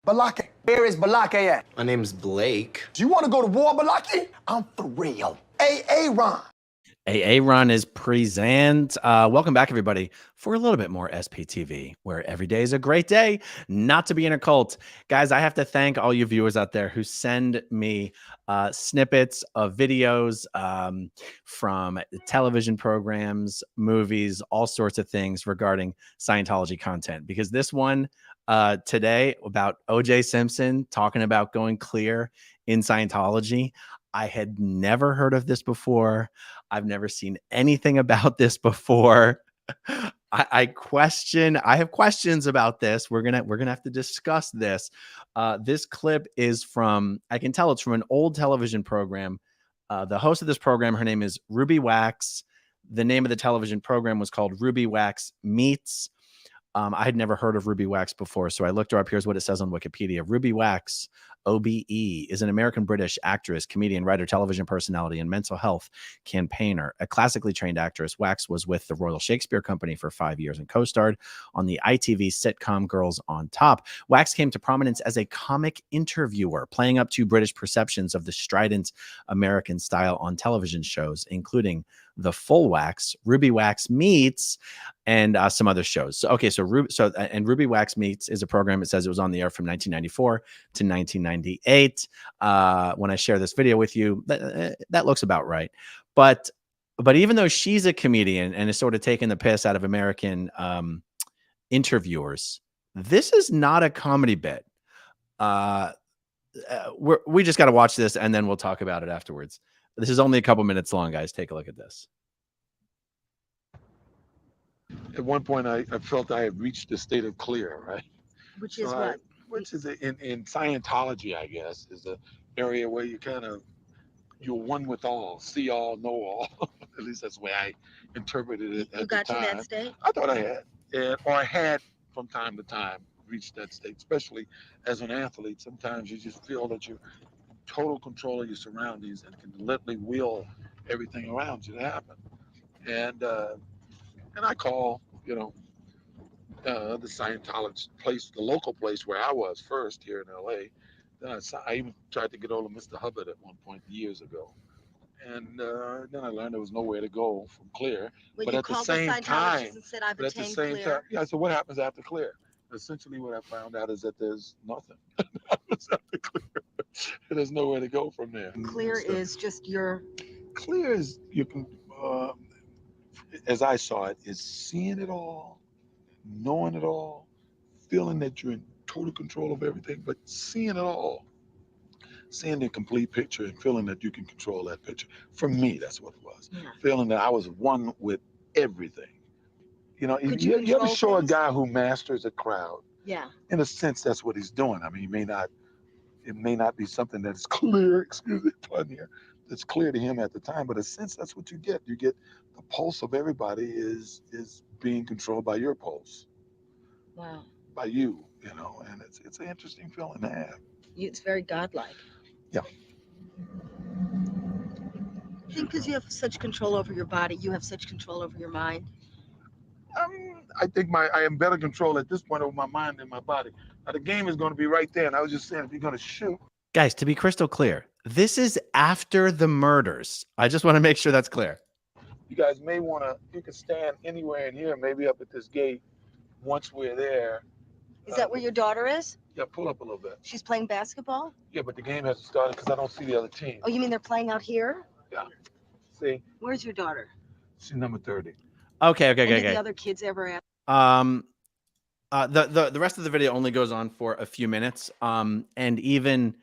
Balake. Where is Balake at? My name's Blake. Do you want to go to war, Balake? I'm for real. Ron. Ron is present. Welcome back, everybody, for a little bit more SPTV, where every day is a great day not to be in a cult. Guys, I have to thank all you viewers out there who send me snippets of videos from television programs, movies, all sorts of things regarding Scientology content. Because this one today about O.J. Simpson talking about going clear in Scientology, I had never heard of this before. I've never seen anything about this before. I have questions about this. We're gonna have to discuss this. This clip is from, I can tell it's from an old television program. The host of this program, her name is Ruby Wax. The name of the television program was called Ruby Wax Meets. I had never heard of Ruby Wax before, so I looked her up. Here's what it says on Wikipedia. Ruby Wax, OBE, is an American-British actress, comedian, writer, television personality, and mental health campaigner. A classically trained actress, Wax was with the Royal Shakespeare Company for 5 years and co-starred on the ITV sitcom Girls on Top. Wax came to prominence as a comic interviewer, playing up to British perceptions of the strident American style on television shows, including The Full Wax, Ruby Wax Meets, and some other shows. So, okay, so Ruby Wax Meets is a program. It says it was on the air from 1994 to 1998. When I share this video with you, that looks about right. But even though she's a comedian and is sort of taking the piss out of American interviewers, this is not a comedy bit. We just got to watch this and then we'll talk about it afterwards. This is only a couple minutes long, guys. Take a look at this. At one point, I felt I had reached the state of clear, right? Which is what? Which is in Scientology, I guess, is an area where you're one with all, see all, know all. At least that's the way I interpreted it at the time. You got to that state? I thought I had, or I had from time to time reached that state, especially as an athlete. Sometimes you just feel that you're in total control of your surroundings and can literally will everything around you to happen. And I call, the Scientology place, the local place where I was first here in LA. Then I even tried to get hold of Mr. Hubbard at one point years ago. And then I learned there was nowhere to go from clear. But at the same time, said, I've clear. Yeah, so what happens after clear? Essentially what I found out is that there's nothing. After clear. There's nowhere to go from there. Clear is just your... Clear is, you can... as I saw it, is seeing it all, knowing it all, feeling that you're in total control of everything, but seeing it all, seeing the complete picture and feeling that you can control that picture. For me, that's what it was. Yeah. Feeling that I was one with everything. You ever show a guy who masters a crowd? Yeah. In a sense, that's what he's doing. I mean, it may not be something that's clear, excuse me, pun here, that's clear to him at the time, but in a sense, that's what you get. You get the pulse of everybody is being controlled by your pulse. Wow. By you, and it's an interesting feeling to have. It's very godlike. Yeah. I think because you have such control over your body, you have such control over your mind. I think I am better control at this point over my mind than my body. Now the game is going to be right there, and I was just saying, if you're going to shoot. Guys, to be crystal clear, this is after the murders. I just want to make sure that's clear. You guys may want to, you can stand anywhere in here, maybe up at this gate once we're there. Is that where your daughter is? Yeah, pull up a little bit. She's playing basketball? Yeah, but the game hasn't started because I don't see the other team. Oh, you mean they're playing out here? Yeah. See? Where's your daughter? She's number 30. Okay. Did the other kids ever ask? The rest of the video only goes on for a few minutes. And even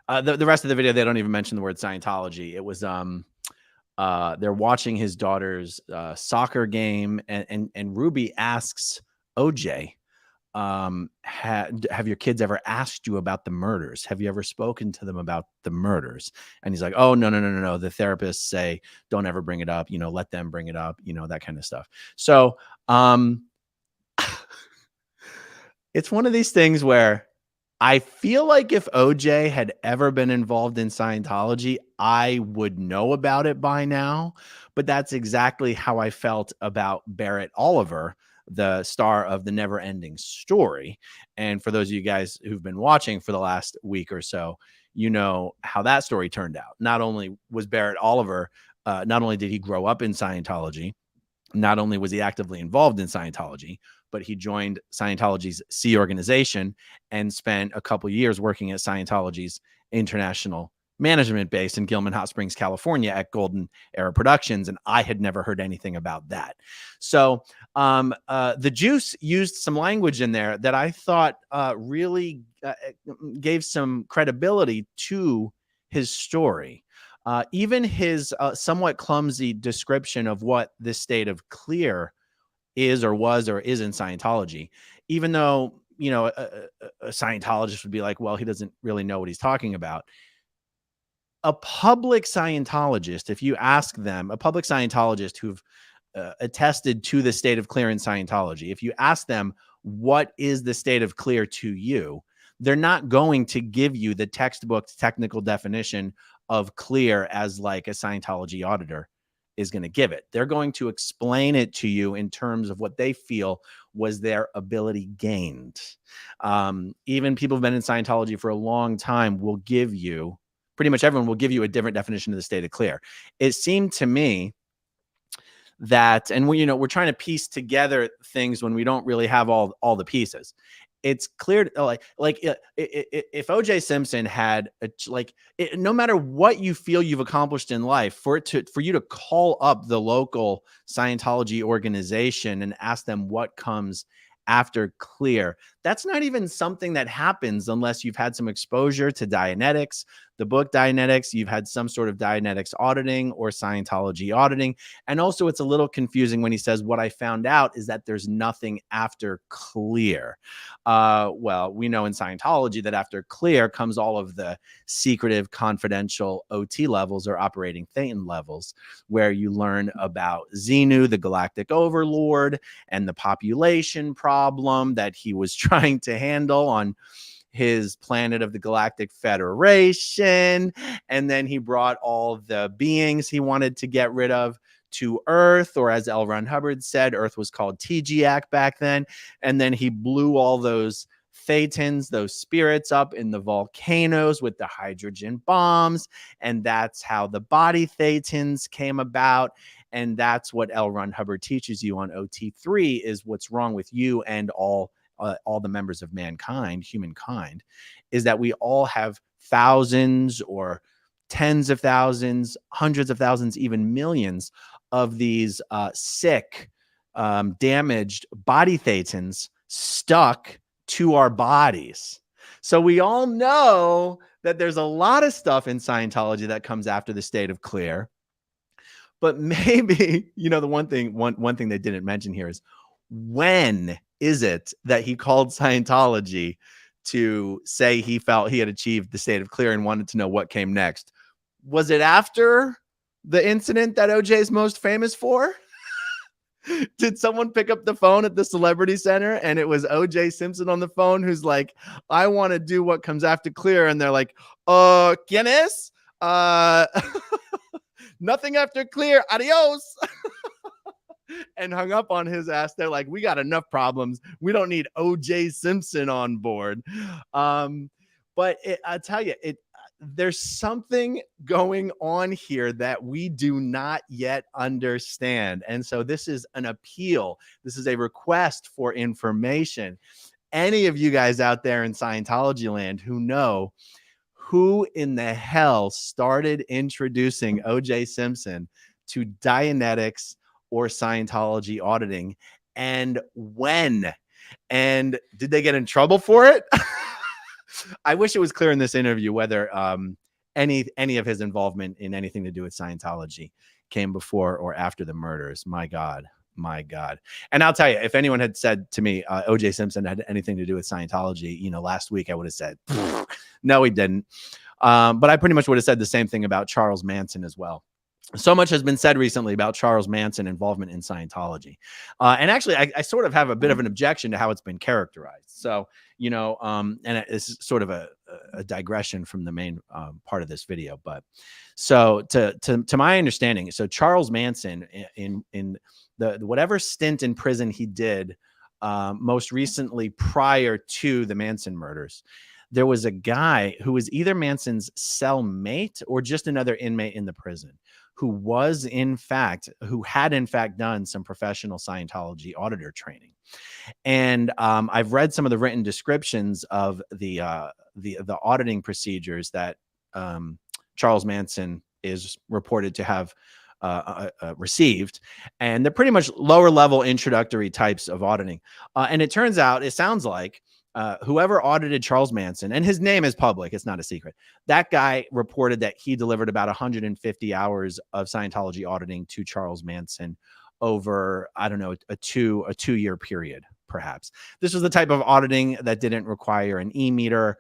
the rest of the video, they don't even mention the word Scientology. It was they're watching his daughter's soccer game, and Ruby asks OJ, have your kids ever asked you about the murders? Have you ever spoken to them about the murders? And he's like, oh, no. The therapists say, don't ever bring it up, let them bring it up, that kind of stuff. So, it's one of these things where I feel like if OJ had ever been involved in Scientology, I would know about it by now. But that's exactly how I felt about Barrett Oliver, the star of The Never Ending Story. And for those of you guys who've been watching for the last week or so, you know how that story turned out. Not only was Barrett Oliver, not only did he grow up in Scientology, not only was he actively involved in Scientology, but he joined Scientology's C organization and spent a couple years working at Scientology's international management base in Gilman Hot Springs, California at Golden Era Productions. And I had never heard anything about that. So the Juice used some language in there that I thought really gave some credibility to his story. Even his somewhat clumsy description of what this state of clear is or was or is in Scientology, even though, you know, a Scientologist would be like, well, he doesn't really know what he's talking about. A public Scientologist, if you ask them, a public Scientologist who've attested to the state of clear in Scientology, if you ask them, what is the state of clear to you? They're not going to give you the textbook technical definition of clear as like a Scientology auditor is going to give it. They're going to explain it to you in terms of what they feel was their ability gained. Even people who've been in Scientology for a long time will give you, pretty much everyone will give you a different definition of the state of clear. It seemed to me that, and we, you know, we're trying to piece together things when we don't really have all the pieces. It's clear, if OJ Simpson had no matter what you feel you've accomplished in life, for you to call up the local Scientology organization and ask them what comes after clear, that's not even something that happens unless you've had some exposure to Dianetics, the book Dianetics, you've had some sort of Dianetics auditing or Scientology auditing. And also it's a little confusing when he says, what I found out is that there's nothing after clear. Well, we know in Scientology that after clear comes all of the secretive, confidential OT levels or operating Thetan levels, where you learn about Xenu, the galactic overlord, and the population problem that he was trying to handle on his planet of the Galactic Federation. And then he brought all the beings he wanted to get rid of to Earth, or as L. Ron Hubbard said, Earth was called TGAC back then. And then he blew all those Thetans, those spirits, up in the volcanoes with the hydrogen bombs. And that's how the body Thetans came about. And that's what L. Ron Hubbard teaches you on OT3 is what's wrong with you and all the members of mankind, humankind, is that we all have thousands or tens of thousands, hundreds of thousands, even millions of these sick, damaged body Thetans stuck to our bodies. So we all know that there's a lot of stuff in Scientology that comes after the state of clear. But maybe, you know, the one thing they didn't mention here is, when is it that he called Scientology to say he felt he had achieved the state of clear and wanted to know what came next? Was it after the incident that OJ is most famous for? Did someone pick up the phone at the Celebrity Center and it was OJ Simpson on the phone who's like, I want to do what comes after clear? And they're like, ¿Quién es? Nothing after clear. Adios. And hung up on his ass. They're like, we got enough problems. We don't need OJ Simpson on board. But I tell you, there's something going on here that we do not yet understand. And so this is an appeal. This is a request for information. Any of you guys out there in Scientology land who know who in the hell started introducing OJ Simpson to Dianetics or Scientology auditing, and when, and did they get in trouble for it? I wish it was clear in this interview whether any of his involvement in anything to do with Scientology came before or after the murders. My God. And I'll tell you, if anyone had said to me, OJ Simpson had anything to do with Scientology, you know, last week, I would have said, no, he didn't. But I pretty much would have said the same thing about Charles Manson as well. So much has been said recently about Charles Manson involvement in Scientology. And actually, I sort of have a bit of an objection to how it's been characterized. So, you know, and it's sort of a digression from the main part of this video. But so to my understanding, so Charles Manson in the whatever stint in prison he did, most recently prior to the Manson murders, there was a guy who was either Manson's cellmate or just another inmate in the prison who had in fact done some professional Scientology auditor training. And I've read some of the written descriptions of the auditing procedures that Charles Manson is reported to have received, and they're pretty much lower level introductory types of auditing. And it turns out, it sounds like whoever audited Charles Manson, and his name is public, it's not a secret, that guy reported that he delivered about 150 hours of Scientology auditing to Charles Manson over, I don't know, a two-year period, perhaps. This was the type of auditing that didn't require an e-meter.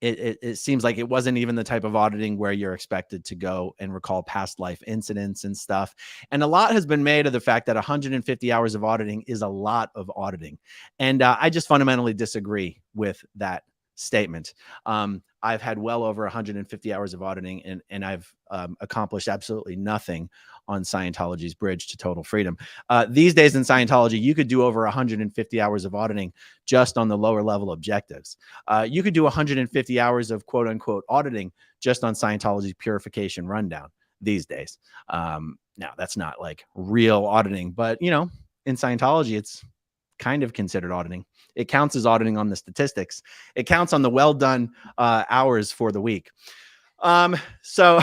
It seems like it wasn't even the type of auditing where you're expected to go and recall past life incidents and stuff. And a lot has been made of the fact that 150 hours of auditing is a lot of auditing. And I just fundamentally disagree with that statement. I've had well over 150 hours of auditing, and I've accomplished absolutely nothing on Scientology's bridge to total freedom. These days in Scientology, you could do over 150 hours of auditing just on the lower level objectives. You could do 150 hours of quote unquote auditing just on Scientology's purification rundown these days. Now, that's not like real auditing, but you know, in Scientology, it's kind of considered auditing. It counts as auditing on the statistics. It counts on the well done hours for the week. So,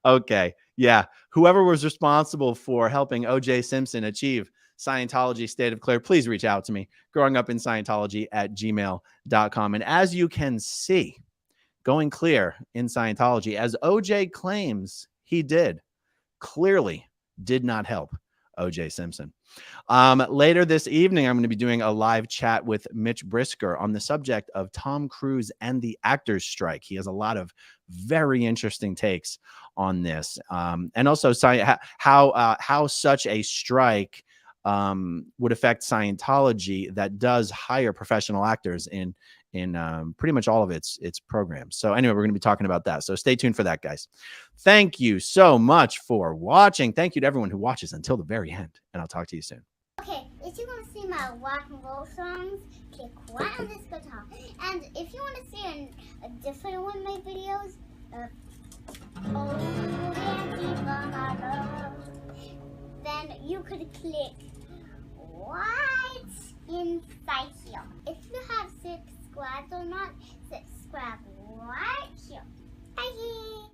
okay. Yeah. Whoever was responsible for helping O.J. Simpson achieve Scientology state of clear, please reach out to me, growingupinScientology@gmail.com. And as you can see, going clear in Scientology, as O.J. claims he did, clearly did not help O.J. Simpson. Later this evening, I'm going to be doing a live chat with Mitch Brisker on the subject of Tom Cruise and the actors' strike. He has a lot of very interesting takes on this, and also how such a strike would affect Scientology that does hire professional actors in pretty much all of its programs. So anyway, we're going to be talking about that. So stay tuned for that, guys. Thank you so much for watching. Thank you to everyone who watches until the very end, and I'll talk to you soon. Okay, if you want to see my rock and roll songs, click right on this guitar. And if you want to see a different one of my videos, oh, Yankee Mama, then you could click right inside here. If you have subscribed or not, subscribe right here. Bye.